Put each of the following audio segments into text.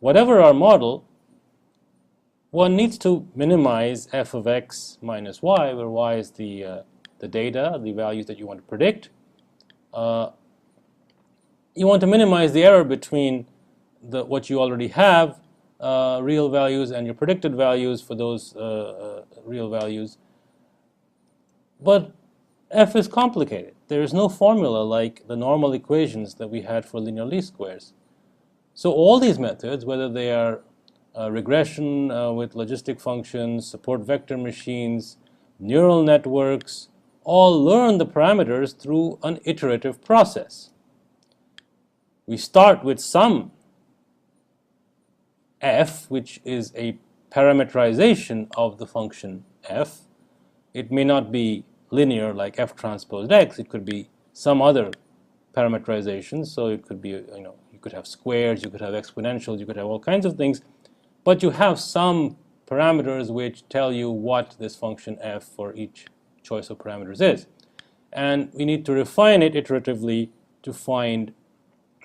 whatever our model, one needs to minimize f of x minus y, where y is the data, the values that you want to predict. You want to minimize the error between what you already have, real values, and your predicted values for those real values. But f is complicated. There is no formula like the normal equations that we had for linear least squares. So all these methods, whether they are regression with logistic functions, support vector machines, neural networks, all learn the parameters through an iterative process. We start with some f, which is a parameterization of the function f. It may not be linear like f transpose x. It could be some other parameterization. So it could be, you could have squares, you could have exponentials, you could have all kinds of things. But you have some parameters which tell you what this function f for each choice of parameters is. And we need to refine it iteratively to find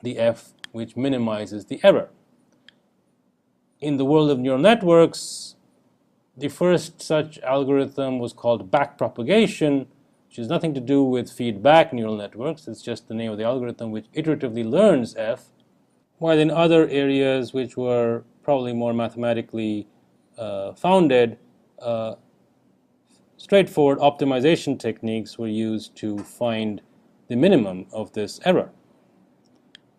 the f which minimizes the error. In the world of neural networks, the first such algorithm was called backpropagation, which has nothing to do with feedback neural networks. It's just the name of the algorithm which iteratively learns f. While in other areas which were probably more mathematically founded, straightforward optimization techniques were used to find the minimum of this error.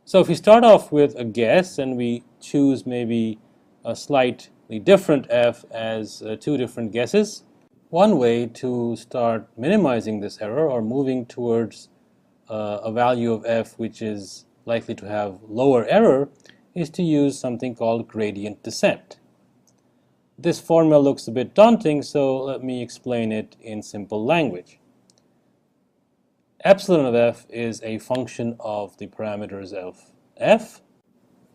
So if we start off with a guess and we choose maybe a slightly different f as two different guesses, one way to start minimizing this error or moving towards a value of f which is likely to have lower error is to use something called gradient descent. This formula looks a bit daunting, so let me explain it in simple language. Epsilon of f is a function of the parameters of f,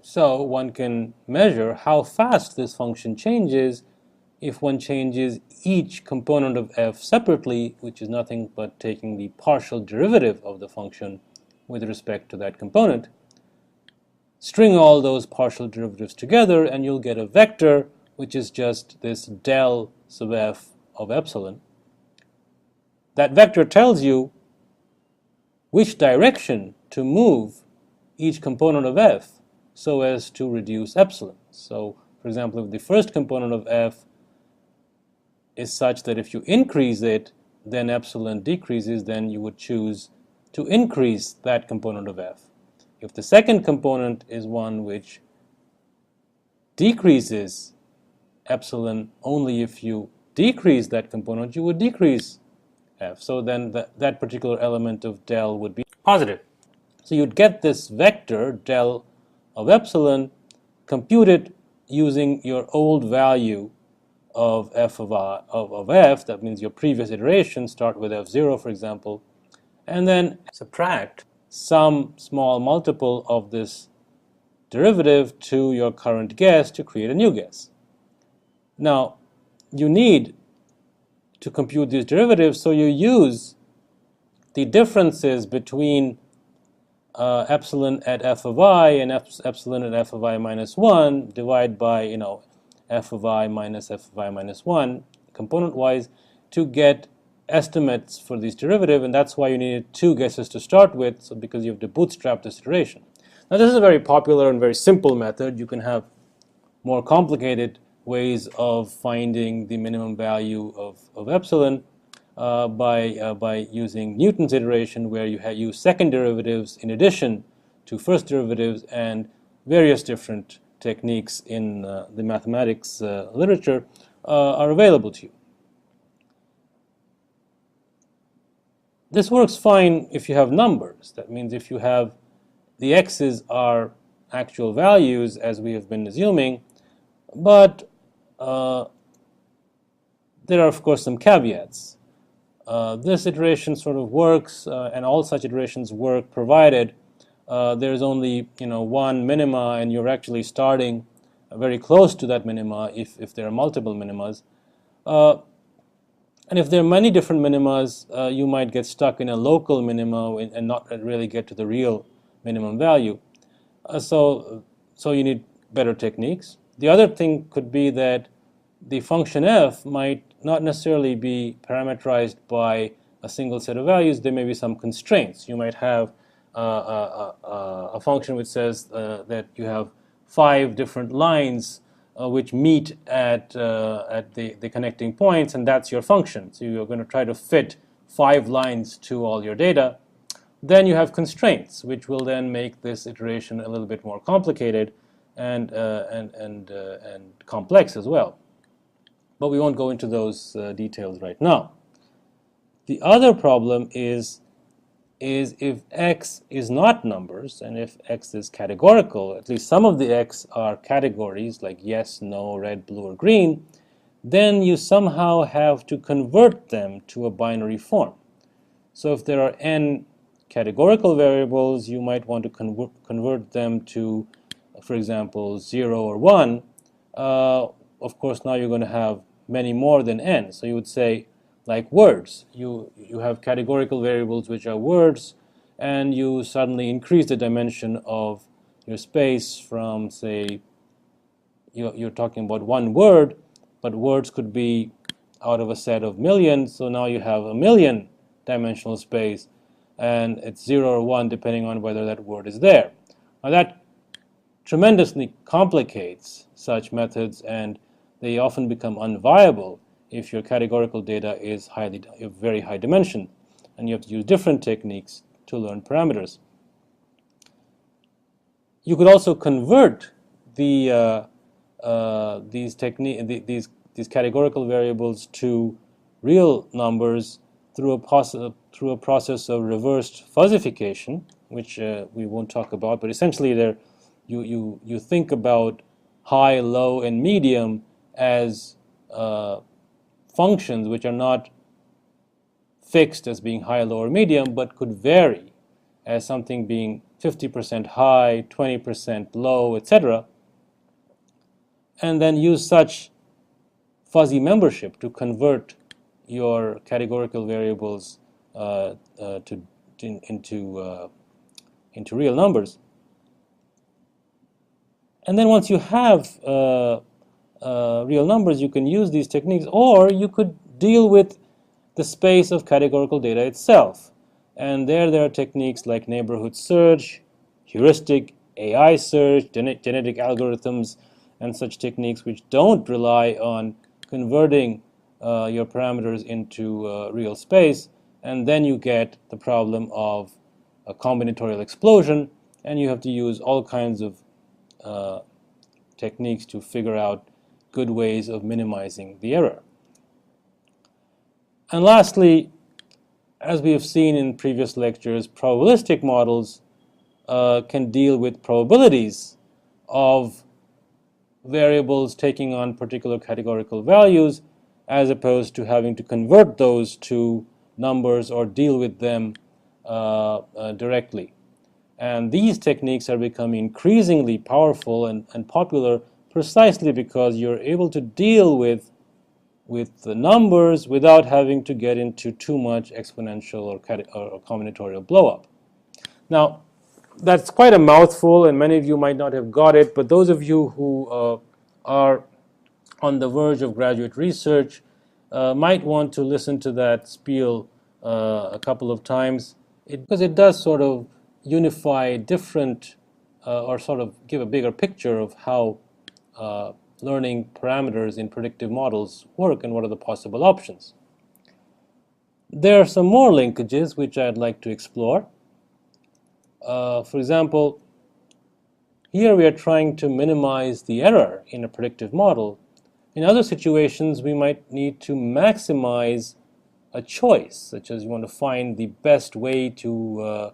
so one can measure how fast this function changes if one changes each component of f separately, which is nothing but taking the partial derivative of the function with respect to that component. String all those partial derivatives together and you'll get a vector which is just this del sub f of epsilon. That vector tells you which direction to move each component of f so as to reduce epsilon. So, for example, if the first component of f is such that if you increase it, then epsilon decreases, then you would choose to increase that component of f. If the second component is one which decreases epsilon only if you decrease that component, you would decrease f. So then that particular element of del would be positive. So you'd get this vector del of epsilon, compute it using your old value of f of f, that means your previous iteration, start with f0 for example, and then subtract some small multiple of this derivative to your current guess to create a new guess. Now, you need to compute these derivatives, so you use the differences between epsilon at f of I and epsilon at f of I minus 1, divide by f of I minus f of I minus 1 component-wise to get estimates for these derivative, and that's why you needed two guesses to start with, so because you have to bootstrap this iteration. Now this is a very popular and very simple method. You can have more complicated ways of finding the minimum value of epsilon by using Newton's iteration, where you use second derivatives in addition to first derivatives, and various different techniques in the mathematics literature are available to you. This works fine if you have numbers. That means if you have the x's are actual values, as we have been assuming, but there are of course some caveats. This iteration sort of works, and all such iterations work provided there's only one minima, and you're actually starting very close to that minima if there are multiple minimas. And if there are many different minimas, you might get stuck in a local minima and not really get to the real minimum value. So you need better techniques. The other thing could be that the function f might not necessarily be parameterized by a single set of values. There may be some constraints. You might have a function which says that you have 5 different lines which meet at the connecting points, and that's your function. So you're going to try to fit 5 lines to all your data. Then you have constraints, which will then make this iteration a little bit more complicated and complex as well. But we won't go into those details right now. The other problem is if x is not numbers, and if x is categorical, at least some of the x are categories like yes, no, red, blue, or green, then you somehow have to convert them to a binary form. So if there are n categorical variables, you might want to convert them to, for example, 0 or 1. Of course, now you're going to have many more than n. So you would say, like words, you have categorical variables which are words, and you suddenly increase the dimension of your space from, say, you're talking about one word, but words could be out of a set of millions, so now you have a million dimensional space, and it's 0 or 1 depending on whether that word is there. Now that tremendously complicates such methods, and they often become unviable if your categorical data is very high dimension, and you have to use different techniques to learn parameters. You could also convert these categorical variables to real numbers through a process of reversed fuzzification, which we won't talk about. But essentially, you think about high, low, and medium as functions which are not fixed as being high, low, or medium, but could vary as something being 50% high, 20% low, etc. And then use such fuzzy membership to convert your categorical variables into real numbers. And then once you have real numbers, you can use these techniques, or you could deal with the space of categorical data itself. And there are techniques like neighborhood search, heuristic AI search, genetic algorithms, and such techniques which don't rely on converting your parameters into real space. And then you get the problem of a combinatorial explosion, and you have to use all kinds of techniques to figure out good ways of minimizing the error. And lastly, as we have seen in previous lectures, probabilistic models can deal with probabilities of variables taking on particular categorical values, as opposed to having to convert those to numbers or deal with them directly. And these techniques are becoming increasingly powerful and popular precisely because you're able to deal with the numbers without having to get into too much exponential or combinatorial blowup. Now, that's quite a mouthful, and many of you might not have got it, but those of you who are on the verge of graduate research might want to listen to that spiel a couple of times, because it does sort of unify different or sort of give a bigger picture of how learning parameters in predictive models work and what are the possible options. There are some more linkages which I'd like to explore. For example, here we are trying to minimize the error in a predictive model. In other situations, we might need to maximize a choice, such as you want to find the best way to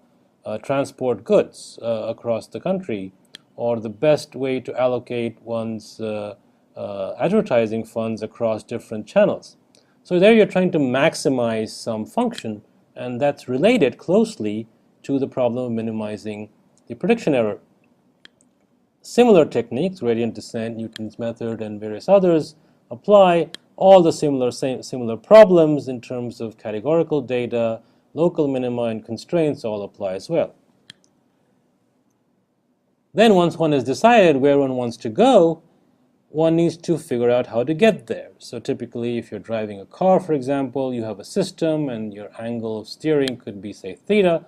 transport goods across the country, or the best way to allocate one's advertising funds across different channels. So there you're trying to maximize some function, and that's related closely to the problem of minimizing the prediction error. Similar techniques, gradient descent, Newton's method, and various others apply. All the similar problems in terms of categorical data, local minima, and constraints all apply as well. Then once one has decided where one wants to go, one needs to figure out how to get there. So typically, if you're driving a car, for example, you have a system and your angle of steering could be, say, theta,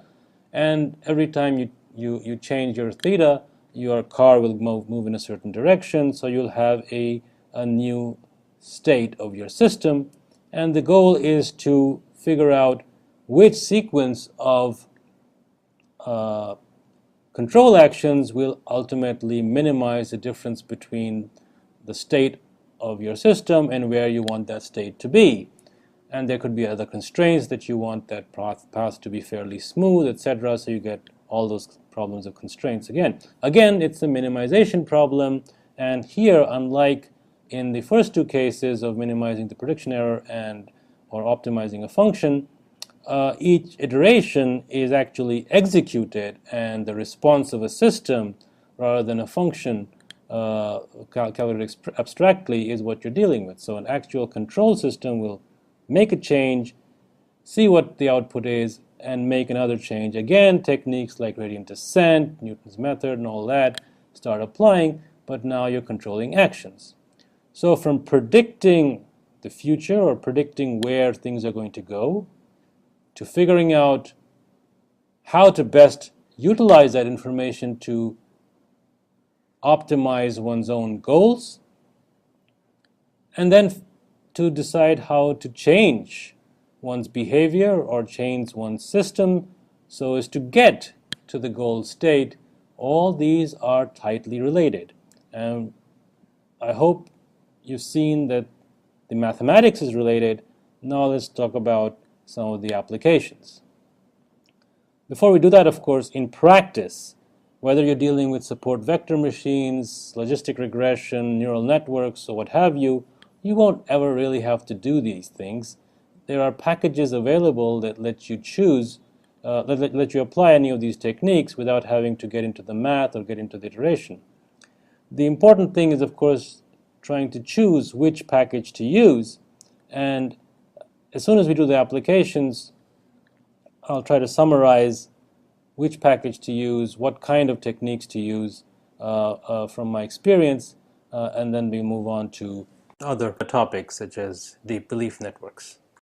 and every time you change your theta, your car will move in a certain direction, so you'll have a new state of your system, and the goal is to figure out which sequence of control actions will ultimately minimize the difference between the state of your system and where you want that state to be. And there could be other constraints that you want that path to be fairly smooth, etc. So you get all those problems of constraints again. Again, it's a minimization problem, and here, unlike in the first two cases of minimizing the prediction error or optimizing a function, each iteration is actually executed, and the response of a system rather than a function calculated abstractly is what you're dealing with. So an actual control system will make a change, see what the output is, and make another change. Again, techniques like gradient descent, Newton's method, and all that start applying, but now you're controlling actions. So from predicting the future or predicting where things are going to go, to figuring out how to best utilize that information to optimize one's own goals, and then to decide how to change one's behavior or change one's system so as to get to the goal state. All these are tightly related. And I hope you've seen that the mathematics is related. Now let's talk about some of the applications. Before we do that, of course, in practice, whether you're dealing with support vector machines, logistic regression, neural networks, or what have you, you won't ever really have to do these things. There are packages available that let you choose, let you apply any of these techniques without having to get into the math or get into the iteration. The important thing is, of course, trying to choose which package to use, and as soon as we do the applications, I'll try to summarize which package to use, what kind of techniques to use from my experience, and then we move on to other topics such as deep belief networks.